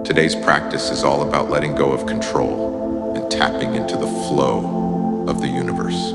Today's practice is all about letting go of control and tapping into the flow of the universe.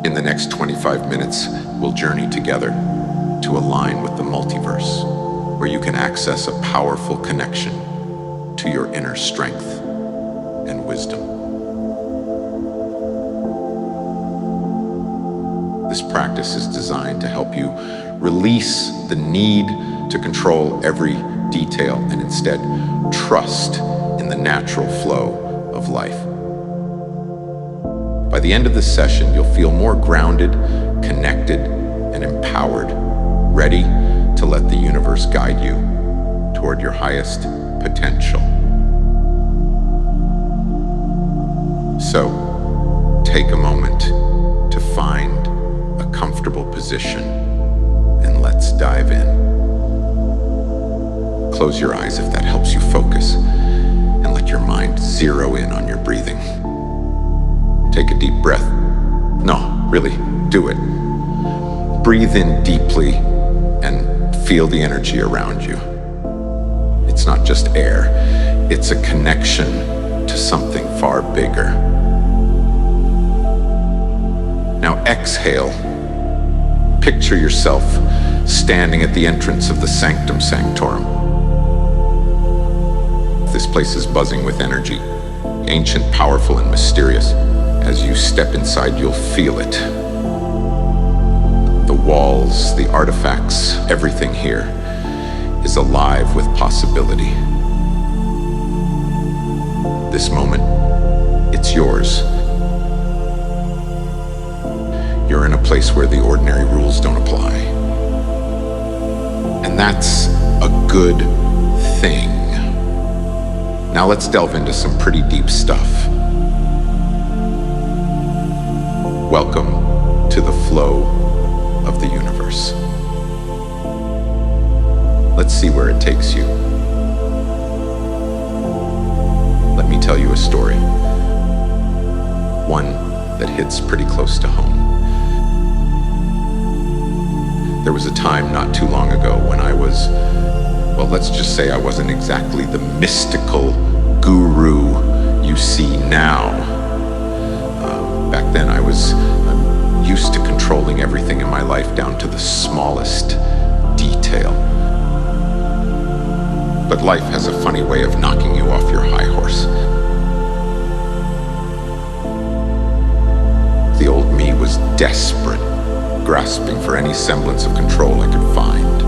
In the next 25 minutes, we'll journey together to align with the multiverse, where you can access a powerful connection to your inner strength and wisdom. This practice is designed to help you release the need to control every detail and instead trust in the natural flow of life. By the end of this session, you'll feel more grounded, connected, and empowered, ready to let the universe guide you toward your highest potential. So, take a moment to find a comfortable position and let's dive in. Close your eyes if that helps you focus, and let your mind zero in on your breathing. Take a deep breath. No, really, do it. Breathe in deeply and feel the energy around you. It's not just air, it's a connection to something far bigger. Now exhale. Picture yourself standing at the entrance of the Sanctum Sanctorum. This place is buzzing with energy, ancient, powerful, and mysterious. As you step inside, you'll feel it. The walls, the artifacts, everything here is alive with possibility. This moment, it's yours. You're in a place where the ordinary rules don't apply. And that's a good thing. Now let's delve into some pretty deep stuff. Welcome to the flow of the universe. Let's see where it takes you. Let me tell you a story. One that hits pretty close to home. There was a time not too long ago when I was, well, let's just say I wasn't exactly the mystical guru you see now. Back then I was used to controlling everything in my life down to the smallest detail. But life has a funny way of knocking you off your high horse. The old me was desperate, grasping for any semblance of control I could find.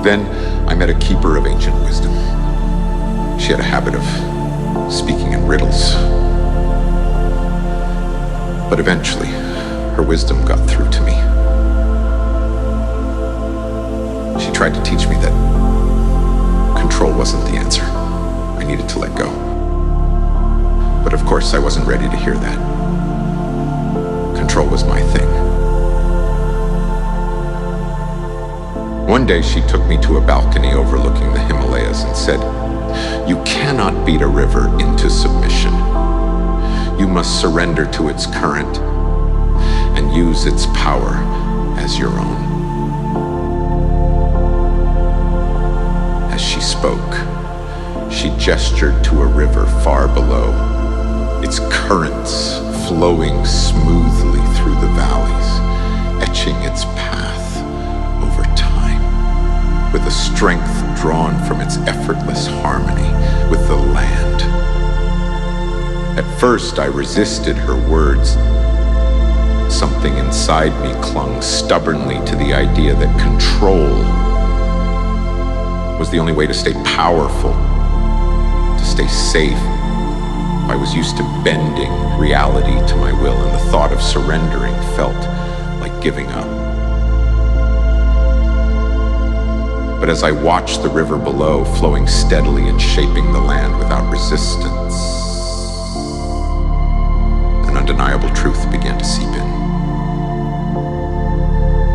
Then I met a keeper of ancient wisdom. She had a habit of speaking in riddles. But eventually, her wisdom got through to me. She tried to teach me that control wasn't the answer. I needed to let go. But of course, I wasn't ready to hear that. Control was my thing. One day, she took me to a balcony overlooking the Himalayas and said, "You cannot beat a river into submission. You must surrender to its current and use its power as your own." As she spoke, she gestured to a river far below, its currents flowing smoothly through the valleys, etching its path over time, with a strength drawn from its effortless harmony with the land. At first, I resisted her words. Something inside me clung stubbornly to the idea that control was the only way to stay powerful, to stay safe. I was used to bending reality to my will, and the thought of surrendering felt like giving up. But as I watched the river below, flowing steadily and shaping the land without resistance, an undeniable truth began to seep in.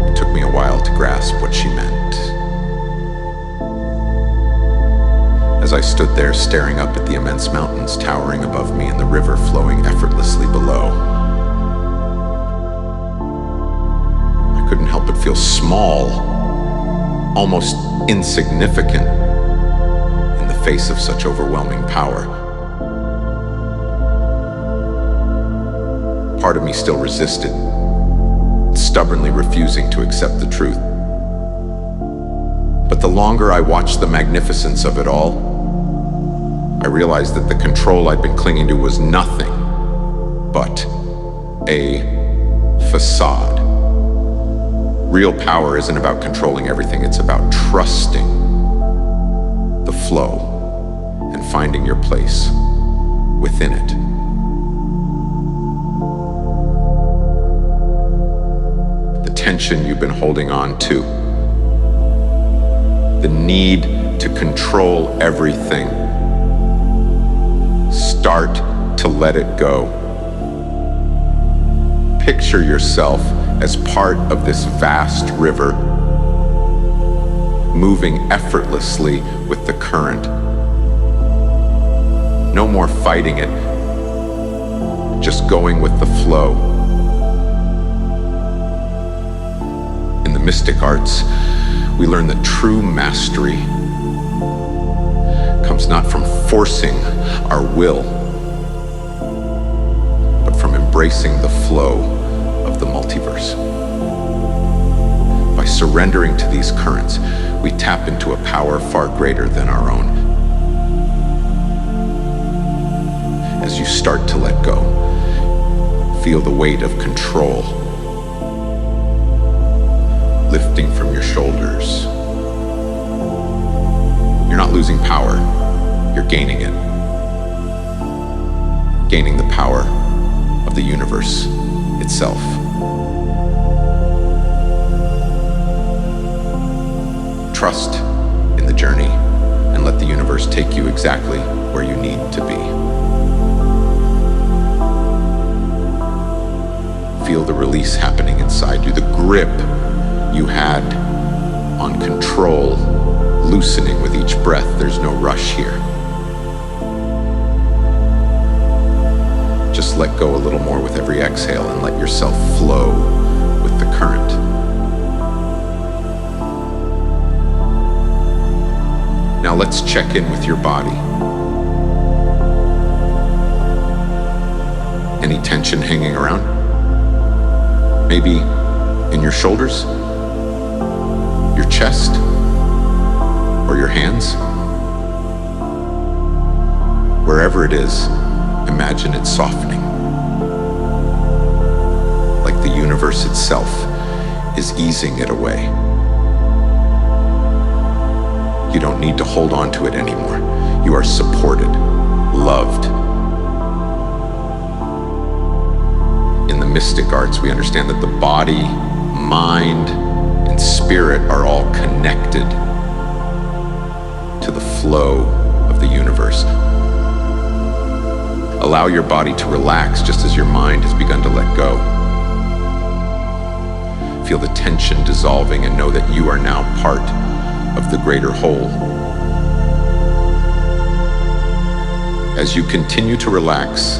It took me a while to grasp what she meant. As I stood there staring up at the immense mountains towering above me and the river flowing effortlessly below, I couldn't help but feel small almost insignificant in the face of such overwhelming power. Part of me still resisted, stubbornly refusing to accept the truth. But the longer I watched the magnificence of it all, I realized that the control I'd been clinging to was nothing but a facade. Real power isn't about controlling everything, it's about trusting the flow and finding your place within it. The tension you've been holding on to, the need to control everything, start to let it go. Picture yourself as part of this vast river, moving effortlessly with the current. No more fighting it, just going with the flow. In the mystic arts, we learn that true mastery comes not from forcing our will, but from embracing the flow of the multiverse. By surrendering to these currents, we tap into a power far greater than our own. As you start to let go, feel the weight of control lifting from your shoulders. You're not losing power, you're gaining it. Gaining the power of the universe itself. Trust in the journey and let the universe take you exactly where you need to be. Feel the release happening inside you, the grip you had on control loosening with each breath. There's no rush here. Just let go a little more with every exhale and let yourself flow with the current. Now let's check in with your body. Any tension hanging around? Maybe in your shoulders, your chest, or your hands? Wherever it is, imagine it softening. Like the universe itself is easing it away. You don't need to hold on to it anymore. You are supported, loved. In the mystic arts, we understand that the body, mind, and spirit are all connected to the flow of the universe. Allow your body to relax just as your mind has begun to let go. Feel the tension dissolving and know that you are now part of the greater whole. As you continue to relax,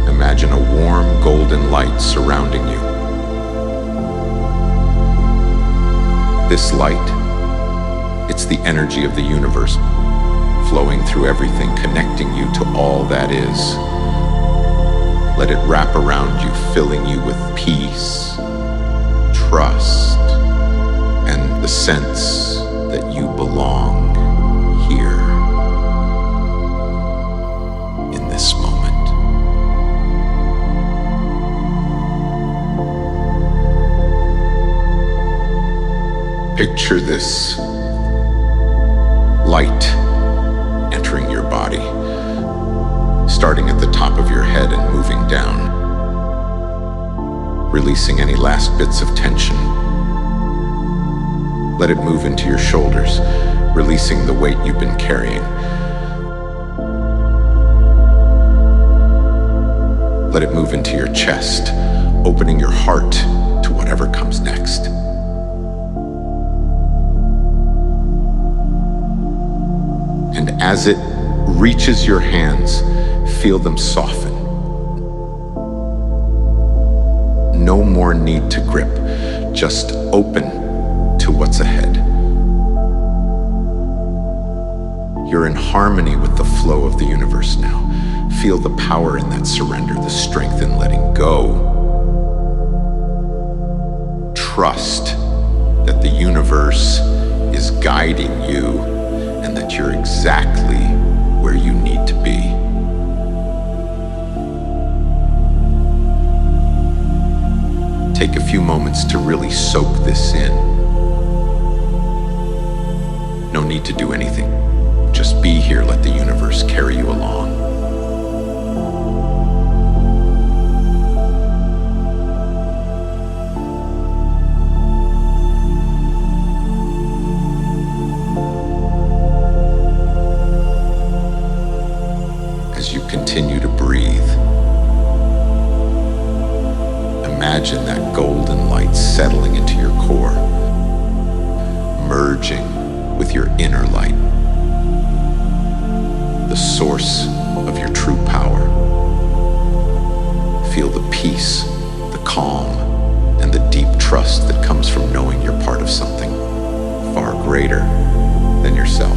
imagine a warm golden light surrounding you. This light, it's the energy of the universe flowing through everything, connecting you to all that is. Let it wrap around you, filling you with peace, trust, and the sense that you belong here in this moment. Picture this light entering your body, starting at the top of your head and moving down, releasing any last bits of tension. Let it move into your shoulders, releasing the weight you've been carrying. Let it move into your chest, opening your heart to whatever comes next. And as it reaches your hands, feel them soften. No more need to grip, just open to what's ahead. harmony with the flow of the universe now. Feel the power in that surrender, the strength in letting go. Trust that the universe is guiding you and that you're exactly where you need to be. Take a few moments to really soak this in. No need to do anything. Just be here, let the universe carry you along. As you continue to breathe, imagine that golden light settling into your core, merging with your inner light, the source of your true power. Feel the peace, the calm, and the deep trust that comes from knowing you're part of something far greater than yourself.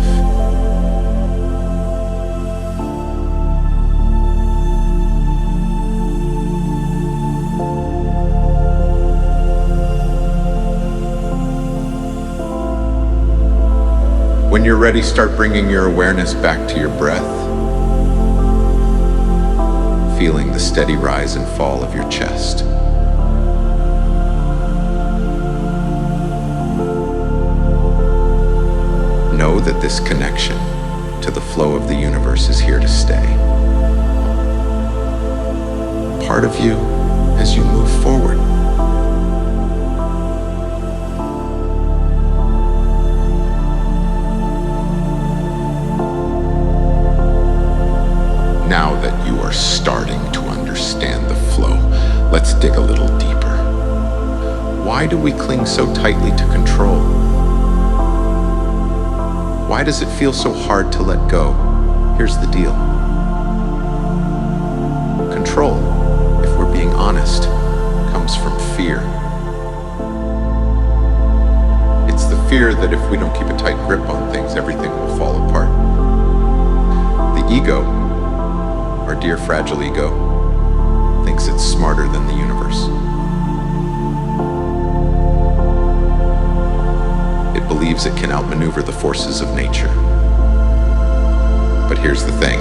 When you're ready, start bringing your awareness back to your breath, feeling the steady rise and fall of your chest. Know that this connection to the flow of the universe is here to stay. Part of you as you move forward. Now that you are starting to understand the flow, let's dig a little deeper. Why do we cling so tightly to control? Why does it feel so hard to let go? Here's the deal. Control, if we're being honest, comes from fear. It's the fear that if we don't keep a tight grip on things, everything will fall apart. The ego, our dear fragile ego, thinks it's smarter than the universe. It believes it can outmaneuver the forces of nature. But here's the thing.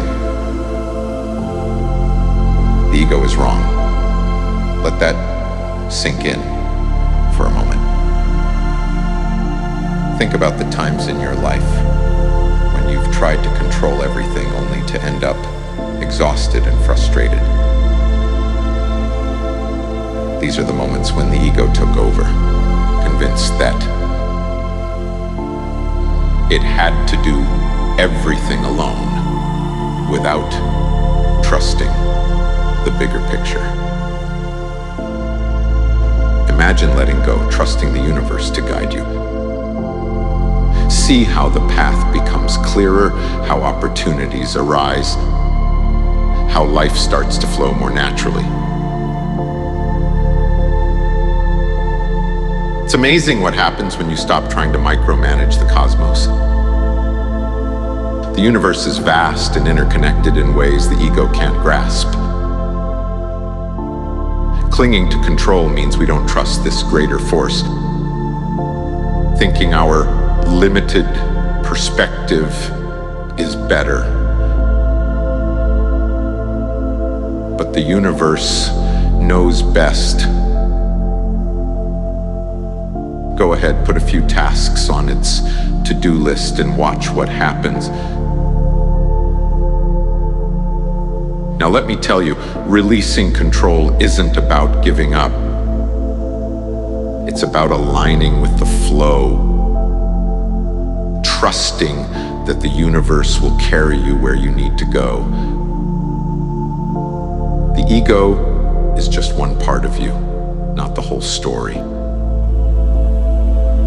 The ego is wrong. Let that sink in for a moment. Think about the times in your life when you've tried to control everything only to end up exhausted and frustrated. These are the moments when the ego took over, convinced that it had to do everything alone without trusting the bigger picture. Imagine letting go, trusting the universe to guide you. See how the path becomes clearer, how opportunities arise, how life starts to flow more naturally. It's amazing what happens when you stop trying to micromanage the cosmos. The universe is vast and interconnected in ways the ego can't grasp. Clinging to control means we don't trust this greater force, thinking our limited perspective is better. But the universe knows best. Go ahead, put a few tasks on its to-do list and watch what happens. Now let me tell you, releasing control isn't about giving up. It's about aligning with the flow, trusting that the universe will carry you where you need to go. The ego is just one part of you, not the whole story.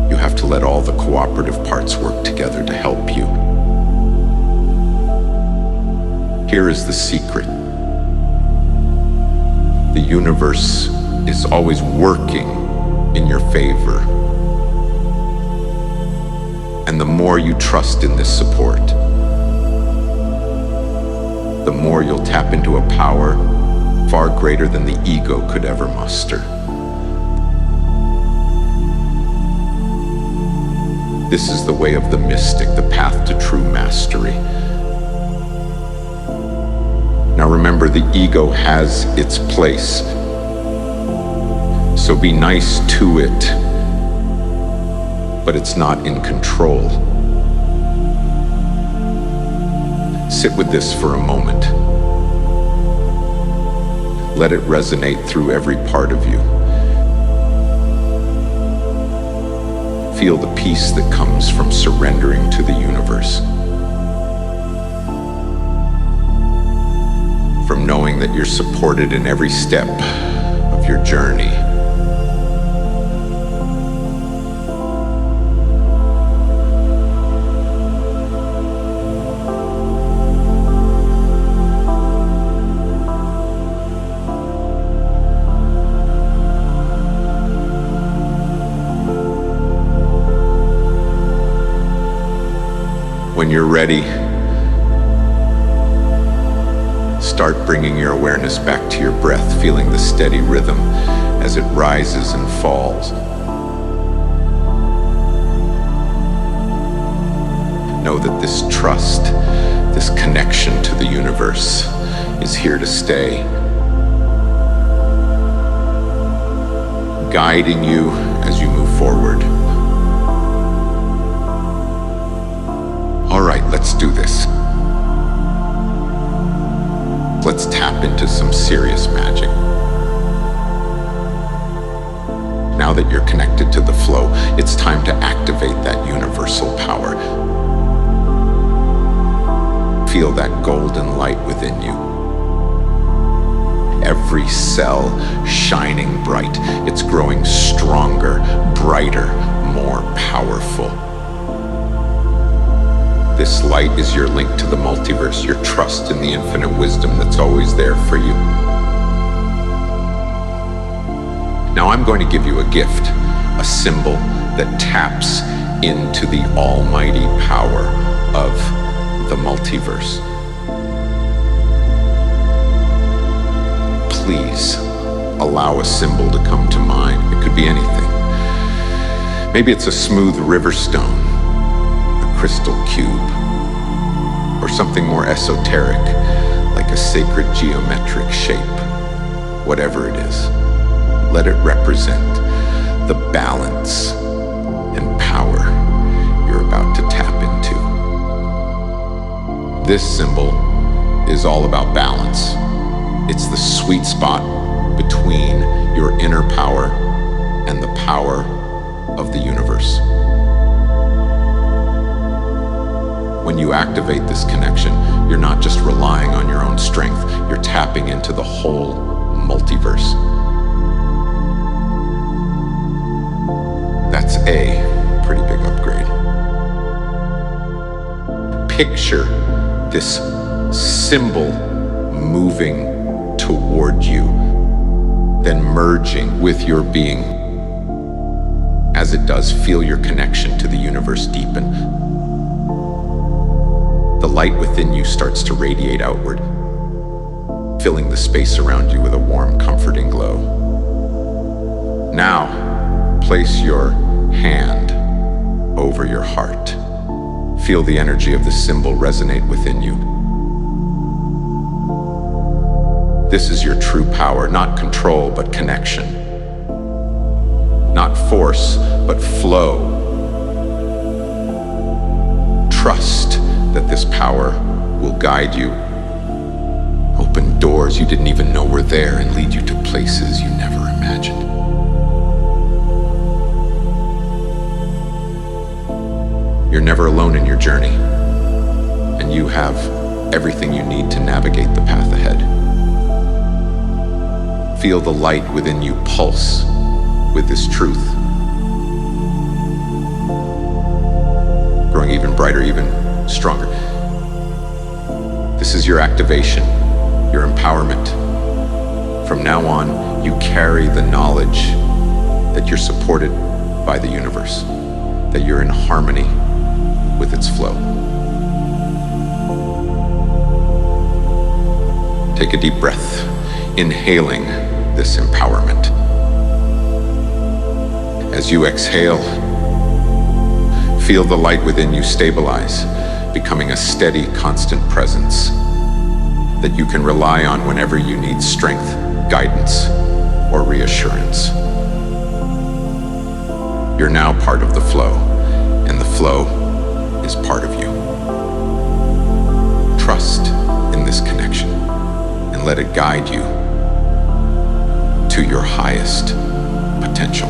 You have to let all the cooperative parts work together to help you. Here is the secret. The universe is always working in your favor. And the more you trust in this support, the more you'll tap into a power far greater than the ego could ever muster. This is the way of the mystic, the path to true mastery. Now remember, the ego has its place, so be nice to it, but it's not in control. Sit with this for a moment. Let it resonate through every part of you. Feel the peace that comes from surrendering to the universe. From knowing that you're supported in every step of your journey. When you're ready, start bringing your awareness back to your breath, feeling the steady rhythm as it rises and falls. Know that this trust, this connection to the universe is here to stay, guiding you as you move forward. All right, let's do this. Let's tap into some serious magic. Now that you're connected to the flow, it's time to activate that universal power. Feel that golden light within you. Every cell shining bright. It's growing stronger, brighter, more powerful. This light is your link to the multiverse, your trust in the infinite wisdom that's always there for you. Now I'm going to give you a gift, a symbol that taps into the almighty power of the multiverse. Please allow a symbol to come to mind. It could be anything. Maybe it's a smooth river stone, crystal cube, or something more esoteric, like a sacred geometric shape. Whatever it is, let it represent the balance and power you're about to tap into. This symbol is all about balance. It's the sweet spot between your inner power and the power of the universe. When you activate this connection, you're not just relying on your own strength, you're tapping into the whole multiverse. That's a pretty big upgrade. Picture this symbol moving toward you, then merging with your being. As it does, feel your connection to the universe deepen. The light within you starts to radiate outward, filling the space around you with a warm, comforting glow. Now, place your hand over your heart. Feel the energy of the symbol resonate within you. This is your true power, not control, but connection. Not force, but flow. Trust that this power will guide you, open doors you didn't even know were there, and lead you to places you never imagined. You're never alone in your journey, and you have everything you need to navigate the path ahead. Feel the light within you pulse with this truth, growing even brighter, even stronger. This is your activation, your empowerment. From now on, you carry the knowledge that you're supported by the universe, that you're in harmony with its flow. Take a deep breath, inhaling this empowerment. As you exhale, feel the light within you stabilize, becoming a steady, constant presence that you can rely on whenever you need strength, guidance, or reassurance. You're now part of the flow, and the flow is part of you. Trust in this connection and let it guide you to your highest potential.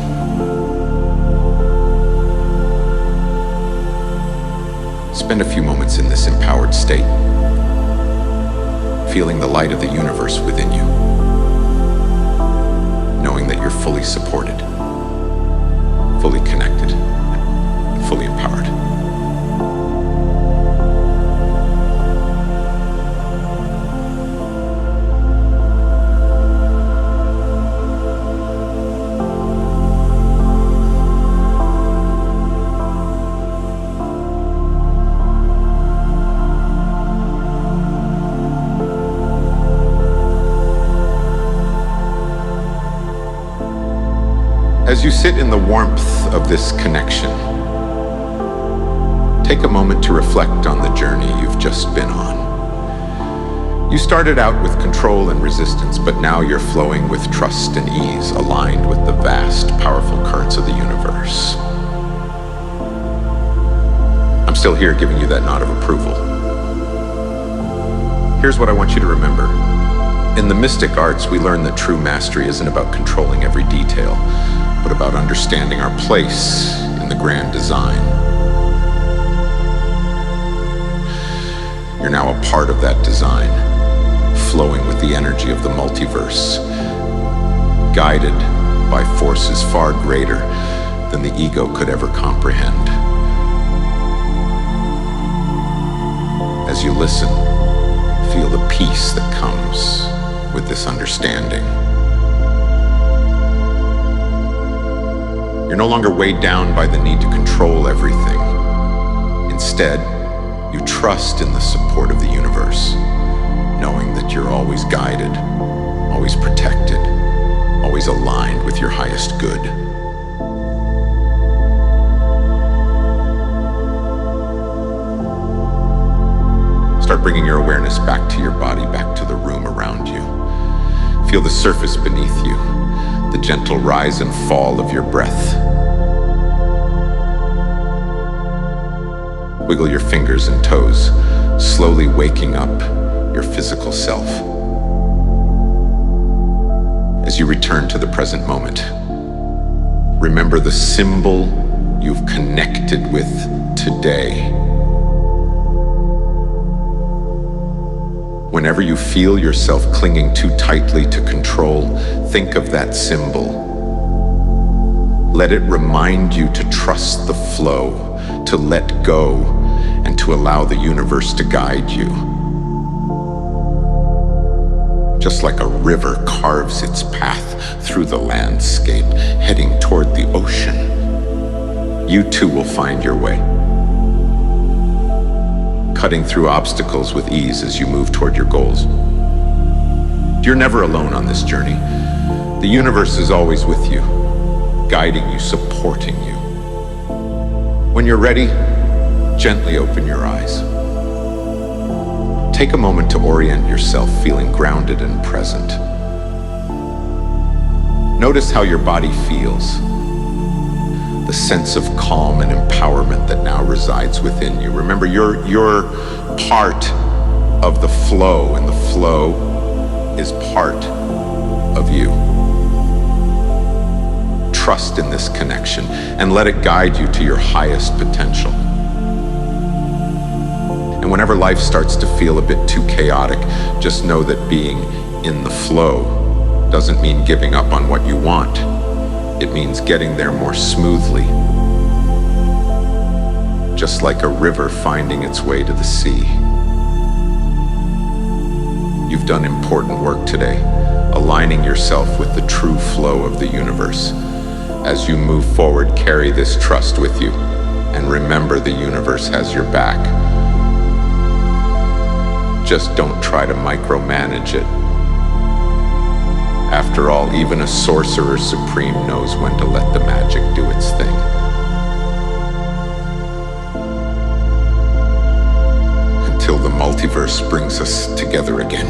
Spend a few moments in this empowered state, feeling the light of the universe within you, knowing that you're fully supported, fully connected, and fully empowered. As you sit in the warmth of this connection, take a moment to reflect on the journey you've just been on. You started out with control and resistance, but now you're flowing with trust and ease, aligned with the vast, powerful currents of the universe. I'm still here giving you that nod of approval. Here's what I want you to remember. In the mystic arts, we learn that true mastery isn't about controlling every detail, but about understanding our place in the grand design. You're now a part of that design, flowing with the energy of the multiverse, guided by forces far greater than the ego could ever comprehend. As you listen, feel the peace that comes with this understanding. You're no longer weighed down by the need to control everything. Instead, you trust in the support of the universe, knowing that you're always guided, always protected, always aligned with your highest good. Start bringing your awareness back to your body, back to the room around you. Feel the surface beneath you, the gentle rise and fall of your breath. Wiggle your fingers and toes, slowly waking up your physical self. As you return to the present moment, remember the symbol you've connected with today. Whenever you feel yourself clinging too tightly to control, think of that symbol. Let it remind you to trust the flow, to let go, and to allow the universe to guide you. Just like a river carves its path through the landscape, heading toward the ocean, you too will find your way, cutting through obstacles with ease as you move toward your goals. You're never alone on this journey. The universe is always with you, guiding you, supporting you. When you're ready, gently open your eyes. Take a moment to orient yourself, feeling grounded and present. Notice how your body feels, the sense of calm and empowerment that now resides within you. Remember, you're part of the flow, and the flow is part of you. Trust in this connection and let it guide you to your highest potential. And whenever life starts to feel a bit too chaotic, just know that being in the flow doesn't mean giving up on what you want. It means getting there more smoothly, just like a river finding its way to the sea. You've done important work today, aligning yourself with the true flow of the universe. As you move forward, carry this trust with you, and remember the universe has your back. Just don't try to micromanage it. After all, even a Sorcerer Supreme knows when to let the magic do its thing. Until the multiverse brings us together again.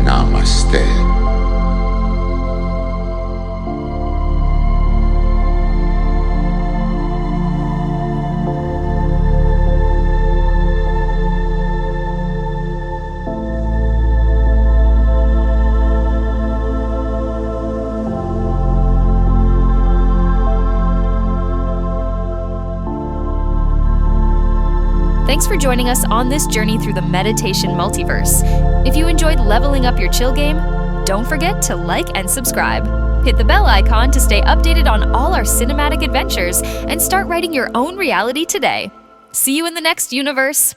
Namaste. Thanks for joining us on this journey through the meditation multiverse. If you enjoyed leveling up your chill game, don't forget to like and subscribe. Hit the bell icon to stay updated on all our cinematic adventures and start writing your own reality today. See you in the next universe.